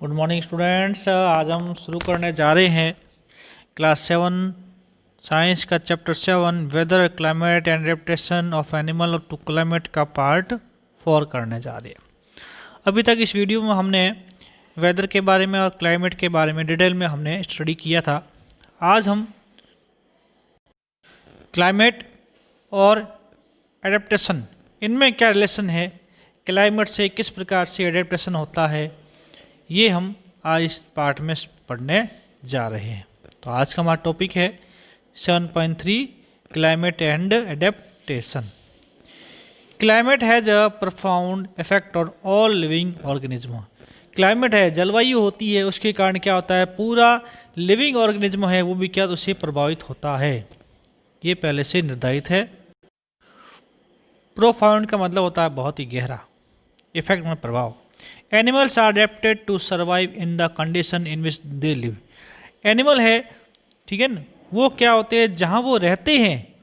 Good morning students. आज हम शुरू करने जा रहे हैं क्लास 7 साइंस का chapter 7 weather climate and adaptation of animal to climate का पार्ट 4 करने जा रहे हैं। अभी तक इस वीडियो में हमने वेदर के बारे में और क्लाइमेट के बारे में डिटेल में हमने स्टडी किया था। आज हम क्लाइमेट और एडेप्टेशन, इनमें क्या रिलेशन है, क्लाइमेट से किस प्रकार से एडेप्टेशन होता है, ये हम आज इस पार्ट में पढ़ने जा रहे हैं। तो आज का हमारा टॉपिक है 7.3 climate and adaptation. Climate has a profound effect on all living organism. Climate है, जलवायु होती है, उसके कारण क्या होता है, पूरा लिविंग ऑर्गेनिज्म है वो भी क्या उससे प्रभावित होता है। ये पहले से निर्धारित है। प्रोफाउंड का मतलब होता है बहुत ही गहरा, इफेक्ट में प्रभाव। Animals are adapted to survive in the condition in which they live. Animal है, ठीक है ना, वो क्या होते हैं, जहाँ वो रहते हैं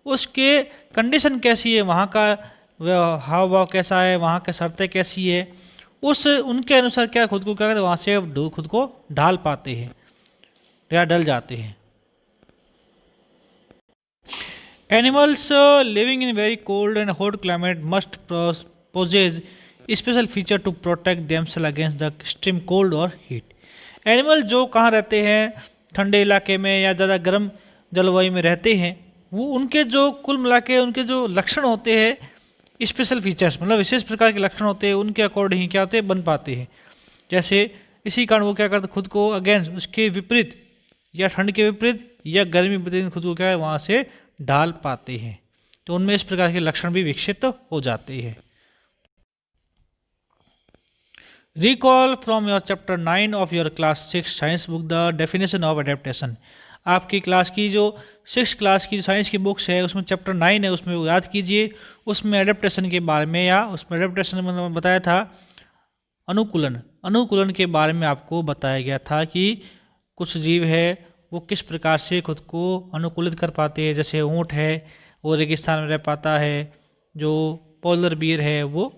उसके कंडीशन कैसी है, वहाँ का हाव भाव कैसा है, वहाँ की शर्तें कैसी है, उस उनके अनुसार क्या खुद को क्या करते हैं, वहाँ से खुद को ढाल पाते हैं या ढल जाते हैं। Animals living in very cold and hot climate must possess special feature to protect themselves against the extreme cold और हीट। एनिमल जो कहाँ रहते हैं, ठंडे इलाके में या ज़्यादा गर्म जलवायु में रहते हैं, वो उनके जो कुल मिला के उनके जो लक्षण होते हैं, स्पेशल फीचर्स मतलब विशेष प्रकार के लक्षण होते हैं, उनके अकॉर्डिंग ही क्या होते हैं, बन पाते हैं। जैसे इसी कारण वो क्या करते, खुद को अगेंस्ट उसके विपरीत या ठंड के विपरीत या गर्मी विपरीत खुद को क्या है वहाँ से ढाल पाते हैं। तो उनमें इस प्रकार के लक्षण भी विकसित हो जाते हैं। Recall from your chapter 9 of your class 6 science book the definition of adaptation। आपकी क्लास की जो 6 क्लास की साइंस की बुक्स है उसमें चैप्टर 9 है, उसमें याद कीजिए। उसमें एडेप्टेशन के बारे में या उसमें एडेप्टेशन में बताया था अनुकूलन के बारे में आपको बताया गया था कि कुछ जीव है वो किस प्रकार से खुद को अनुकूलित कर पाते हैं। जैसे ऊँट है वो रेगिस्तान में रह पाता है, जो पोलर बियर है वो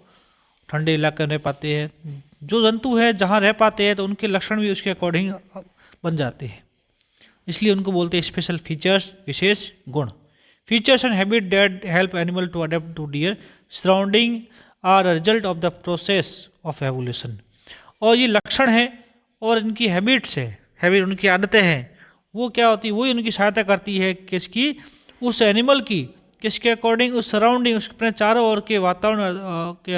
ठंडे इलाके में रह पाते हैं। जो जंतु है जहाँ रह पाते हैं तो उनके लक्षण भी उसके अकॉर्डिंग बन जाते हैं, इसलिए उनको बोलते हैं स्पेशल फीचर्स, विशेष गुण। Features and habit that help animal to adapt to their surrounding are result of the process of evolution. और ये लक्षण है और इनकी हैबिट्स है, हैबिट उनकी आदतें हैं, वो क्या होती है, वही उनकी सहायता करती है किसकी, उस एनिमल की, किसके अकॉर्डिंग, उस सराउंडिंग, उस अपने चारों ओर के वातावरण के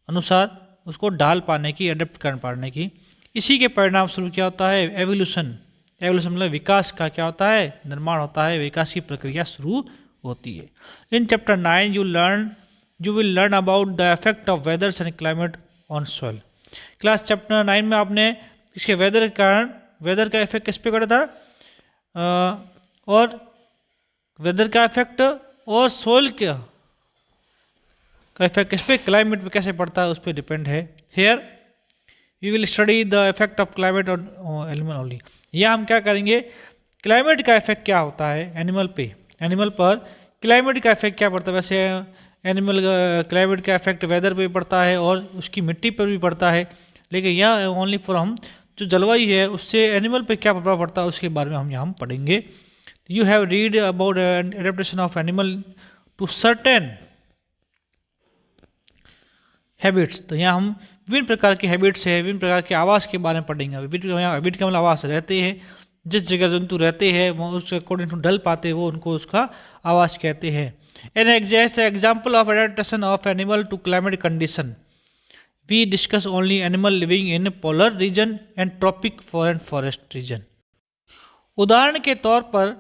अनुसार उसको ढाल पाने की, अडेप्ट कर पाने की। इसी के परिणाम स्वरूप क्या होता है, एवोल्यूशन। एवोल्यूशन मतलब विकास का क्या होता है, निर्माण होता है, विकास की प्रक्रिया शुरू होती है। In chapter 9 you will learn about the effect of वेदर्स and climate on soil. Class chapter 9 में आपने इसके वेदर के कारण, वेदर का इफेक्ट किस पे पड़ा था, और वेदर का इफेक्ट और सोइल का इफेक्ट किस पे, क्लाइमेट पे कैसे पड़ता है उस पर डिपेंड है। Here we will study the effect of climate on animal only. यह हम क्या करेंगे, क्लाइमेट का इफेक्ट क्या होता है एनिमल पे, एनिमल पर क्लाइमेट का इफेक्ट क्या पड़ता है। वैसे एनिमल क्लाइमेट का इफेक्ट वेदर पे पड़ता है और उसकी मिट्टी पर भी पड़ता है, लेकिन यह ओनली फॉर हम जो जलवायु है उससे एनिमल पे क्या प्रभाव पड़ता है उसके बारे में हम यहाँ पढ़ेंगे। You have read about adaptation of animal to certain habits. तो यहाँ हम विभिन्न प्रकार के हैबिट्स है, विभिन्न प्रकार के आवास के बारे में पढ़ेंगे। यहाँ हैबिट का मतलब आवास रहते हैं, जिस जगह जंतु रहते हैं वो उसके अकॉर्डिंग टू ढल पाते हैं, वो उनको उसका आवास कहते हैं। An example of adaptation of animal to climate condition we discuss only animal living in polar region and tropic forest region. उदाहरण के तौर पर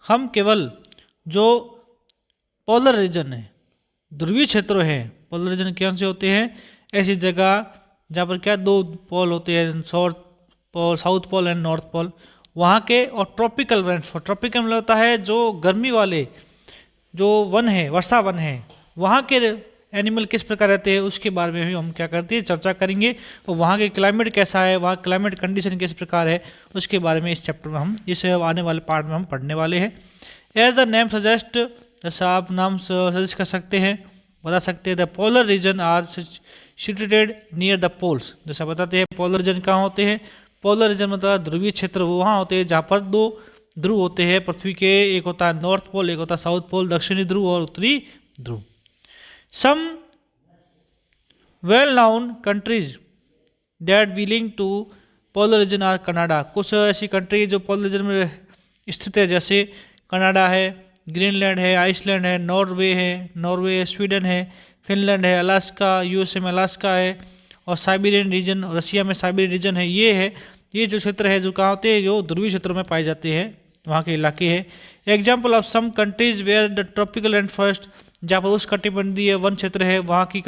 हम केवल जो पोलर रीजन है, ध्रुवीय क्षेत्र है, पोलर रीजन कौन से होते हैं, ऐसी जगह जहाँ पर क्या दो पोल होते हैं, south pole and north pole, वहाँ के, और ट्रॉपिकल ट्रॉपिकल मतलब होता है जो गर्मी वाले जो वन है, वर्षा वन है, वहाँ के एनिमल किस प्रकार रहते हैं उसके बारे में भी हम क्या करते हैं, चर्चा करेंगे। और वहाँ के क्लाइमेट कैसा है, वहाँ क्लाइमेट कंडीशन किस प्रकार है उसके बारे में इस चैप्टर में हम, इस आने वाले पार्ट में हम पढ़ने वाले हैं। एज द नेम सजेस्ट, जैसा आप नाम सजेस्ट कर सकते हैं, बता सकते हैं, the polar region are situated near the poles. जैसा बताते हैं पोलर रीजन कहाँ होते हैं, पोलर रीजन मतलब ध्रुवीय क्षेत्र वो वहाँ होते हैं जहाँ पर दो ध्रुव होते हैं पृथ्वी के, एक होता है नॉर्थ पोल, एक होता है साउथ पोल, दक्षिणी ध्रुव और उत्तरी ध्रुव। Some well known countries that belong to polar region are Canada. कुछ ऐसी कंट्री जो पोलर रीजन में स्थित है, जैसे कनाडा है, ग्रीनलैंड है, आइसलैंड है, नॉर्वे है, स्वीडन है, फिनलैंड है, अलास्का, यूएसए में अलास्का है, और साइबेरियन रीजन, रशिया में साइबेरियन रीजन है। ये जो क्षेत्र है जो कहाँ होते हैं, जो ध्रुवीय क्षेत्रों में पाए जाते हैं, वहाँ के इलाके हैं। Example of some countries where the tropical rain forest, जहाँ पर उस कटिबंधीय वन क्षेत्र है वहाँ की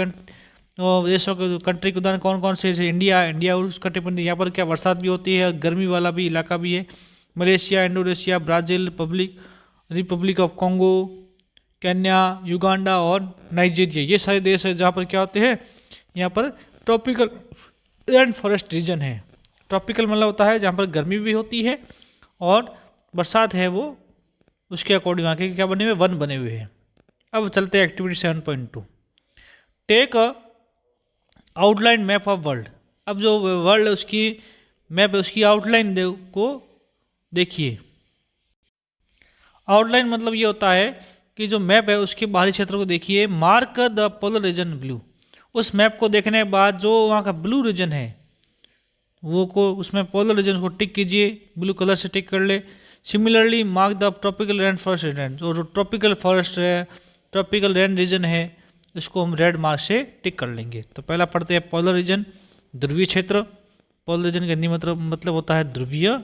देशों के कंट्री के उदाहरण कौन कौन से, जैसे इंडिया उस कटिबंधीय, यहाँ पर क्या बरसात भी होती है, गर्मी वाला भी इलाका भी है। Malaysia, Indonesia, Brazil, Republic of Congo, Kenya, Uganda और नाइजीरिया, ये सारे देश है जहाँ पर क्या होते हैं, यहाँ पर ट्रॉपिकल रेन फॉरेस्ट रीजन है। ट्रॉपिकल मतलब होता है जहाँ पर गर्मी भी होती है और बरसात है, वो उसके अकॉर्डिंग वहाँ के क्या बने हुए, वन बने हुए हैं। अब चलते हैं activity 7.2। Take a outline map of world. अब जो वर्ल्ड उसकी मैप है उसकी आउटलाइन को देखिए। आउटलाइन मतलब ये होता है कि जो मैप है उसके बाहरी क्षेत्र को देखिए। Mark the polar reason blue. उस मैप को देखने के बाद जो वहाँ का ब्लू रीजन है वो को उसमें पोलर रीजन को टिक कीजिए, ब्लू कलर से टिक कर ले। Similarly mark the tropical rain forest region. जो ट्रॉपिकल फॉरेस्ट है, ट्रॉपिकल रेन रीजन है, इसको हम रेड मार्क से टिक कर लेंगे। तो पहला पढ़ते हैं पोलर रीजन, ध्रुवीय क्षेत्र। पोलर रीजन का हिंदी मतलब होता है ध्रुवीय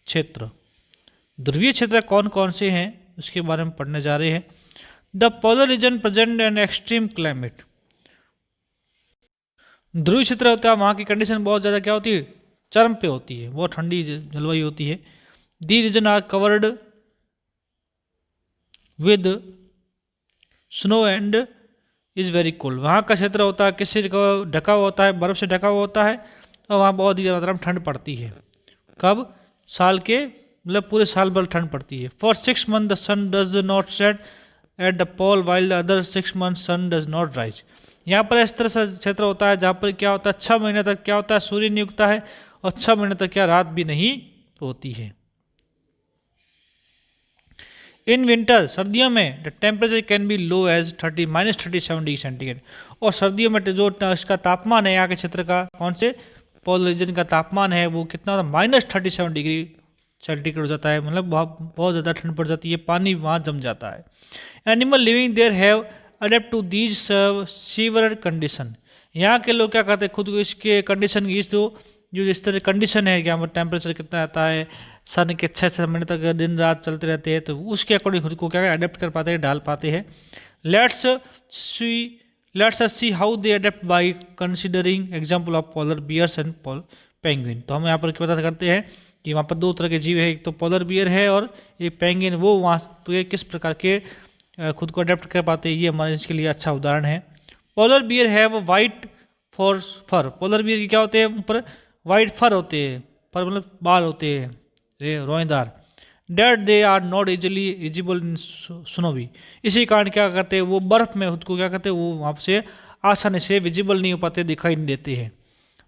क्षेत्र। ध्रुवीय क्षेत्र कौन कौन से हैं उसके बारे में पढ़ने जा रहे हैं। The polar region present an extreme climate. ध्रुवीय क्षेत्र होता है वहाँ की कंडीशन बहुत ज़्यादा क्या होती है, चरम पे होती है, बहुत ठंडी जलवायु होती है। The region are covered with snow and is very cold. वहाँ का क्षेत्र होता है किससे ढका हुआ होता है, बर्फ़ से ढका हुआ होता है, और वहाँ बहुत ही ज़्यादा ठंड पड़ती है। कब, साल के मतलब पूरे साल भर ठंड पड़ती है। For 6 months the sun does not set at the pole while the other 6 months sun does not rise. यहाँ पर इस तरह से क्षेत्र होता है जहाँ पर क्या होता है 6 महीने तक क्या होता है, सूर्य नहीं उगता है, और 6 महीने तक क्या रात भी नहीं होती है। इन विंटर, सर्दियों में the temperature can be low as -37 degree centigrade. और सर्दियों में जो इसका तापमान है यहाँ के क्षेत्र का, कौन से पोलर रीजन का तापमान है वो कितना, -37 डिग्री सेंटीग्रेड हो जाता है। मतलब बहुत ज़्यादा ठंड पड़ जाती है, पानी वहाँ जम जाता है। Animal living there have adapt to these severe condition. यहाँ के लोग क्या करते हैं, खुद को इसके कंडीशन की जो इस तरह कंडीशन है कि यहाँ पर टेम्परेचर कितना आता है, सन के 6 महीने तक दिन रात चलते रहते हैं, तो उसके अकॉर्डिंग खुद को क्या अडेप्ट कर पाते हैं, डाल पाते हैं। Let's see how they adapt by considering example of polar bears and penguin. तो हम यहाँ पर पता करते हैं कि वहाँ पर 2 तरह के जीव है, एक तो पोलर बियर है और एक पेंगुइन। वो वहाँ पे किस प्रकार के खुद को अडेप्ट कर पाते हैं, ये हमारे इसके लिए अच्छा उदाहरण है। पोलर बियर है वो white for fur. Polar bear की क्या होते हैं, ऊपर वाइट फर होते हैं, फर मतलब बाल होते हैं रोएदार। That they are not easily visible in snowy. इसी कारण क्या करते हैं वो बर्फ़ में खुद को क्या करते हैं वो वहाँ से आसानी से विजिबल नहीं हो पाते, दिखाई नहीं देते हैं।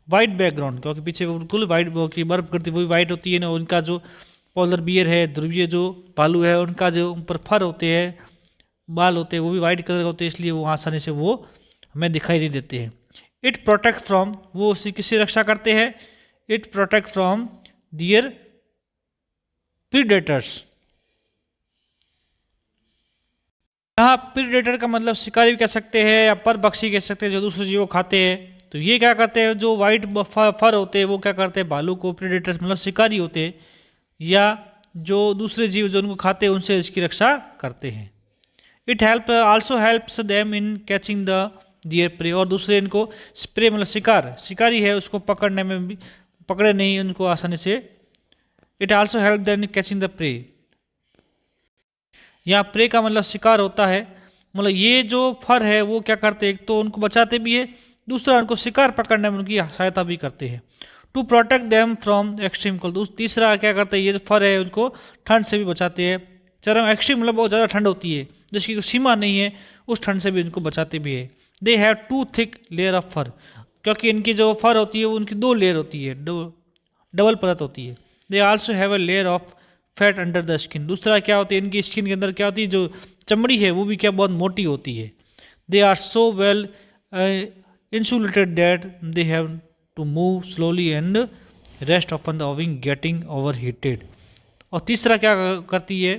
वाइट बैकग्राउंड, क्योंकि पीछे बिल्कुल वाइट की बर्फ़ करती वही वाइट होती है ना। उनका जो पोलर बियर है, ध्रुवीय जो भालू है, उनका जो ऊपर फर होते हैं, बाल होते हैं, वो भी वाइट कलर होते हैं, इसलिए वो आसानी से वो हमें दिखाई नहीं देते हैं। इट प्रोटेक्ट फ्रॉम, वो उसी किससे रक्षा करते हैं, it protect from their predators. यहाँ प्रीडेटर का मतलब शिकारी भी कह सकते हैं या परभक्षी कह सकते हैं, जो दूसरे जीवों खाते हैं। तो ये क्या करते हैं, जो वाइट फर होते हैं वो क्या करते हैं, भालू को, प्रीडेटर्स मतलब शिकारी होते हैं या जो दूसरे जीव जो उनको खाते हैं उनसे इसकी रक्षा करते हैं। It also helps them in catching the their prey. और दूसरे इनको प्रे मतलब शिकारी है उसको पकड़ने में भी, पकड़े नहीं उनको आसानी से। It also help them in catching the prey. यहाँ प्रे का मतलब शिकार होता है, मतलब ये जो फर है वो क्या करते हैं, एक तो उनको बचाते भी है, दूसरा उनको शिकार पकड़ने में उनकी सहायता भी करते हैं। To protect them from extreme cold. तीसरा क्या करते हैं, ये जो फर है उनको ठंड से भी बचाते हैं। चरम एक्सट्रीम मतलब बहुत ज़्यादा ठंड होती है जिसकी कोई सीमा नहीं है, उस ठंड से भी उनको बचाते भी है। They have two thick layer of fur, क्योंकि इनकी जो फर होती है वो उनकी दो लेयर होती है, डबल परत होती है। They also have a layer of fat under the skin. दूसरा क्या होती है, इनकी स्किन के अंदर क्या होती है, जो चमड़ी है वो भी क्या बहुत मोटी होती है। They are so well insulated that they have to move slowly and rest often the owing getting over heated. और तीसरा क्या करती है,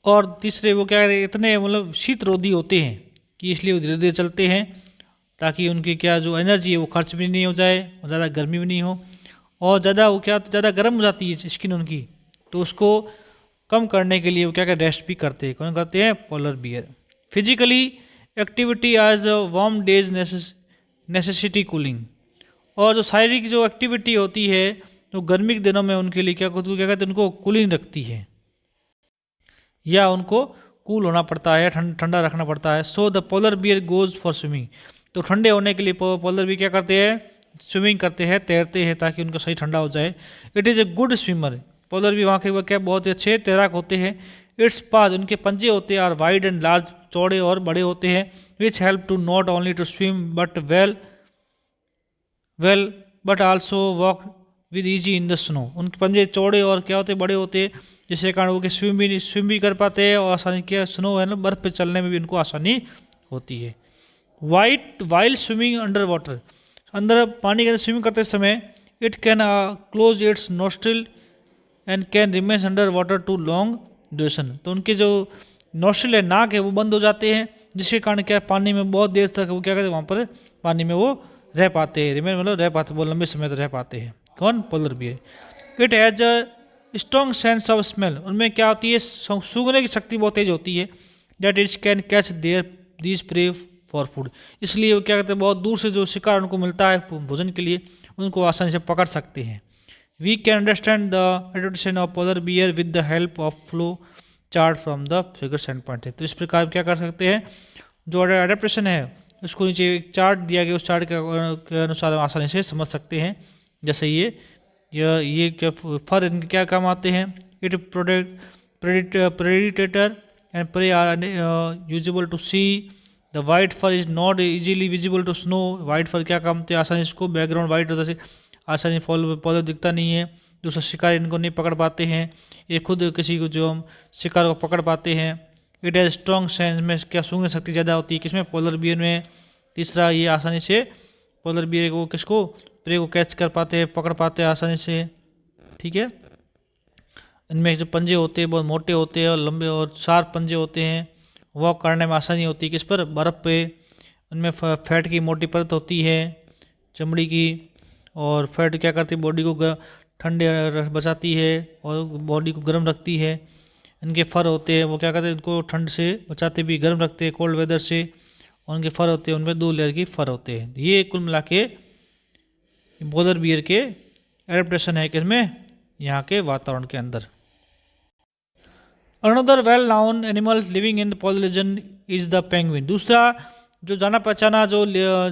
और तीसरे वो क्या कहते हैं, इतने मतलब शीतरोधी होते हैं कि इसलिए वो धीरे धीरे चलते हैं, ताकि उनकी क्या जो एनर्जी है वो खर्च भी नहीं हो जाए और ज़्यादा गर्मी भी नहीं हो। और ज़्यादा वो क्या ज़्यादा गर्म हो जाती है स्किन उनकी, तो उसको कम करने के लिए वो क्या क्या रेस्ट भी करते हैं। कौन करते हैं, polar bear. Physically activity as warm days necessity cooling. और जो शारीरिक जो एक्टिविटी होती है तो गर्मी के दिनों में उनके लिए क्या कहते हैं, उनको कूलिंग रखती है, या उनको कूल होना पड़ता है, ठंडा रखना पड़ता है। So the polar bear goes for swimming. तो ठंडे होने के लिए पोलर बियर क्या करते हैं, स्विमिंग करते हैं, तैरते हैं, ताकि उनको सही ठंडा हो जाए। It is a good swimmer. Polar beer वहाँ के वो क्या बहुत अच्छे तैराक होते हैं। इट्स पाज, उनके पंजे होते हैं, और वाइड एंड लार्ज, चौड़े और बड़े होते हैं। Which help to not only to swim but well but also walk with easy in the snow. उनके पंजे चौड़े और क्या होते हैं, बड़े होते हैं, जिसके कारण वो स्विम भी कर पाते हैं, और आसानी क्या स्नो है ना, बर्फ़ पे चलने में भी उनको आसानी होती है। वाइल स्विमिंग अंडर वाटर, अंदर पानी के अंदर स्विमिंग करते समय, it can close its nostril and can remain underwater to long duration. तो उनके जो नोस्ट्रिल है, नाक है, वो बंद हो जाते हैं, जिसके कारण क्या पानी में बहुत देर तक वो क्या कहते हैं, वहाँ पर पानी में वो रह पाते हैं, रिमेन मतलब रह पाते, बहुत लंबे समय तक रह पाते हैं। कौन, polar bear. It has a strong sense of smell, उनमें क्या होती है, सूंघने की शक्ति बहुत तेज होती है। That it can catch these prey for food, इसलिए वो क्या कहते हैं, बहुत दूर से जो शिकार उनको मिलता है भोजन के लिए, उनको आसानी से पकड़ सकते हैं। We can understand the adaptation of polar bear with the help of flow chart from the figure stand point है। तो इस प्रकार क्या कर सकते हैं, जो एडेप्टेशन है उसको नीचे एक चार्ट दिया गया, उस चार्ट के अनुसार हम आसानी से समझ सकते हैं। जैसे ये क्या फर इनके क्या काम आते हैं। It predator and prey are usable to see. The white fur is not easily visible to snow. White fur क्या काम थे, आसानी से इसको बैकग्राउंड वाइट होता से आसानी पौधे दिखता नहीं है, दूसरा शिकार इनको नहीं पकड़ पाते हैं, ये खुद किसी को जो हम शिकार को पकड़ पाते हैं। इट हैज़ स्ट्रॉन्ग सेंस, में क्या सूंघने शक्ति ज़्यादा होती है, किसमें, पोलर बियर में। तीसरा, ये आसानी से पोलर बियर को किसको, प्रे को कैच कर पाते हैं, पकड़ पाते हैं आसानी से। ठीक है, इनमें जो पंजे होते हैं बहुत मोटे होते हैं और लंबे और शार्प पंजे होते हैं। वॉक करने में आसानी होती है, किस पर, बर्फ़ पे। उनमें फैट की मोटी परत होती है चमड़ी की, और फैट क्या करती है, बॉडी को ठंडे बचाती है और बॉडी को गर्म रखती है। इनके फर होते हैं वो क्या करते हैं, इनको ठंड से बचाते भी, गर्म रखते हैं कोल्ड वेदर से। और उनके फर होते हैं, उनमें 2 लेयर की फर होते हैं। ये कुल मिला के पोलर बियर के एडेप्टेशन है किसमें, यहाँ के वातावरण के अंदर। Another well known animal living in the polar reason is the penguin. दूसरा जो जाना पहचाना जो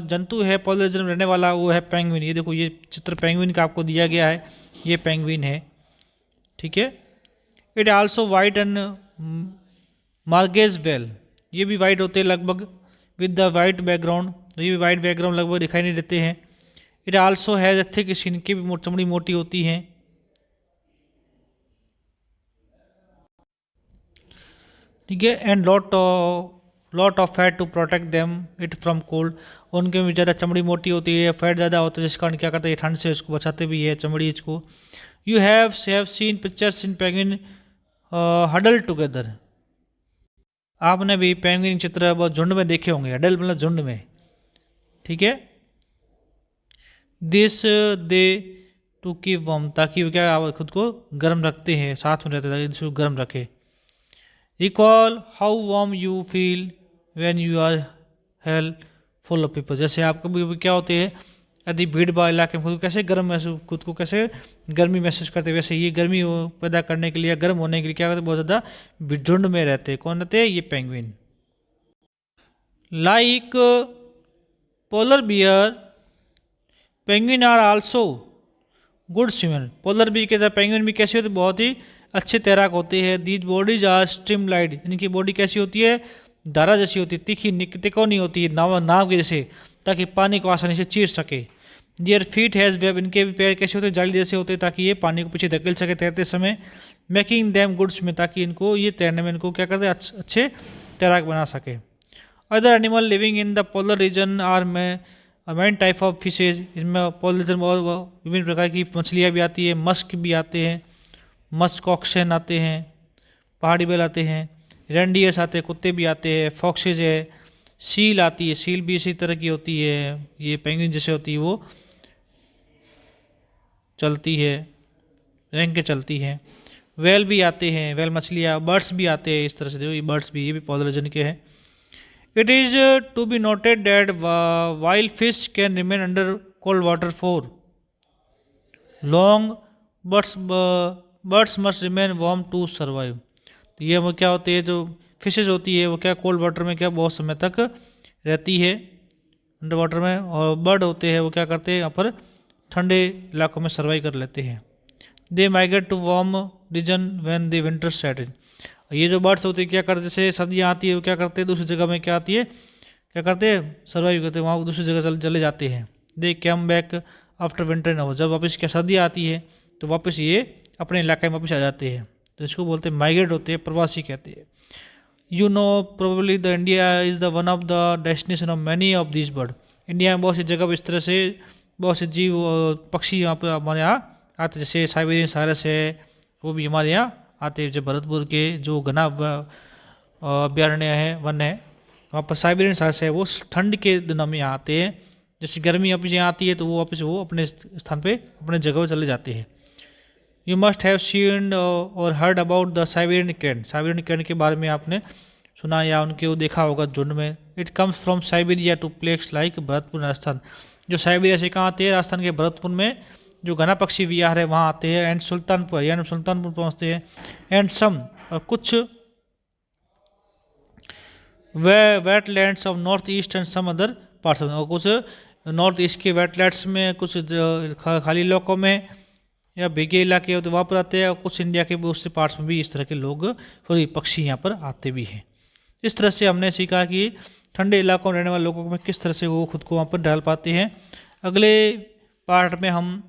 जंतु है पोलर रीजन में रहने वाला, वो है पेंगुइन। ये देखो, ये चित्र पेंगुइन का आपको दिया गया है, ये पेंगुइन है। ठीक है, it also white and mortgage well, ये भी वाइट होते हैं लगभग, विद द वाइट बैकग्राउंड, ये भी वाइट बैकग्राउंड लगभग दिखाई नहीं देते हैं। It also has a thick skin, की भी चमड़ी मोटी होती है। ठीक है, and lot of fat to protect them it from cold. उनके में ज़्यादा चमड़ी मोटी होती है, फैट ज़्यादा होता है, जिस कारण क्या करते हैं, ठंड से इसको बचाते भी है चमड़ी इसको। You have seen pictures in penguin huddle together. आपने भी पेंगुइन चित्र बहुत झुंड में देखे होंगे, हडल मतलब झुंड में। ठीक है, this they to keep warm, ताकि वो क्या खुद को गर्म रखते हैं, साथ में रहते हैं, ताकि इसको गर्म रखे। Recall how warm you feel when you are hall full of people. जैसे आप कभी क्या होते हैं, यदि भीड़ भाड़ इलाके में खुद को कैसे गर्म महसूस, खुद को कैसे गर्मी महसूस करते हैं, वैसे ये गर्मी पैदा करने के लिए, गर्म होने के लिए क्या करते हैं, बहुत ज़्यादा झुंड में रहते हैं। कौन रहते हैं, ये penguin. Like polar bear penguin are also good swimmer. Polar bear के साथ पेंगुइन भी कैसे होते, बहुत ही अच्छे तैराक होते हैं। दीज बॉडीज आर स्ट्रीमलाइड, इनकी बॉडी कैसी होती है, धारा जैसी होती है, तीखी तिकोनी होती है नाव के जैसे, ताकि पानी को आसानी से चीर सके। डियर फीट हैज़ वेब, इनके भी पैर कैसे होते हैं, जाली जैसे होते हैं, ताकि ये पानी को पीछे धकेल सके तैरते समय। मेकिंग दैम गुड्स में, ताकि इनको ये तैरने में इनको क्या करते हैं, अच्छे तैराक बना सके। Other animal living in the polar region are main type of fishes, इसमें पोलर रीजन में विभिन्न प्रकार की मछलियाँ भी आती है, मस्क भी आते हैं, मस्क ऑक्सन आते हैं, पहाड़ी बैल आते हैं, रेंडियर्स आते हैं, कुत्ते भी आते हैं, फॉक्सेज है, सील आती है, सील भी इसी तरह की होती है, ये पेंगुइन जैसे होती है, वो चलती है, रेंग के चलती है। वेल भी आते हैं, वेल मछलियाँ, बर्ड्स भी आते हैं, इस तरह से देखो ये बर्ड्स भी, ये भी पॉलिनेशन के हैं। It is to be noted that wild fish can remain under cold water for long, birds must remain warm to survive. तो ये वो क्या होती है, जो फिशेज होती है वो क्या कोल्ड वाटर में क्या बहुत समय तक रहती है अंडर वाटर में, और बर्ड होते हैं वो क्या करते हैं यहाँ पर ठंडे इलाकों में सर्वाइव कर लेते हैं। They migrate to warm region when the winter set in. ये जो बर्ड्स होते हैं क्या करते हैं, जैसे सर्दियाँ आती है वो क्या करते हैं दूसरी जगह में क्या आती है, क्या करते हैं सर्वाइव करते हैं, वहाँ दूसरी जगह चले जाते हैं। दे कम बैक आफ्टर विंटर न हो, जब वापस क्या सर्दियाँ आती है तो वापस ये अपने इलाके में वापस आ जाते हैं, तो इसको बोलते हैं माइग्रेट होते हैं, प्रवासी कहते हैं। You know probably the India is the one of the destination of many of this bird. India में बहुत सी जगह इस तरह से बहुत से जीव पक्षी यहाँ पर हमारे यहाँ आते, जैसे साइबेरियन सारस है, वो भी हमारे यहाँ आते हैं। जो भरतपुर के जो घना अभ्यारण्य है, वन है, वहाँ पर साइबेरियन सारस है, वो ठंड के दिनों में यहाँ आते हैं। जैसे गर्मी वापस यहाँ आती है तो वो वापस वो अपने स्थान पे अपने जगह पर चले जाते हैं। यू मस्ट हैव सीन और heard about the Siberian can, Siberian can के बारे में आपने सुना या उनके वो देखा होगा झुंड में। It comes from Siberia to place like Bharatpur Rajasthan, जो साइबेरिया से कहाँ आते हैं, राजस्थान के भरतपुर में जो घना पक्षी विहार है वहाँ आते हैं। एंड सुल्तानपुर, यानी सुल्तानपुर पहुँचते हैं। एंड सम, और कुछ wetlands of north east and some other parts, और कुछ नॉर्थ ईस्ट के वेटलैंड्स में, कुछ खाली इलाकों में या भीगे इलाके होते वहाँ पर आते हैं, और कुछ इंडिया के दूसरे पार्ट्स में भी इस तरह के लोग सॉरी पक्षी यहाँ पर आते भी हैं। इस तरह से हमने सीखा कि ठंडे इलाकों में रहने वाले लोगों में किस तरह से वो खुद को वहाँ पर ढाल पाते हैं। अगले पार्ट में हम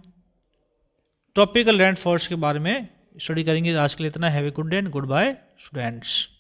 ट्रॉपिकल रेन फॉरेस्ट के बारे में स्टडी करेंगे। आज के लिए इतना। Have a good day and goodbye students.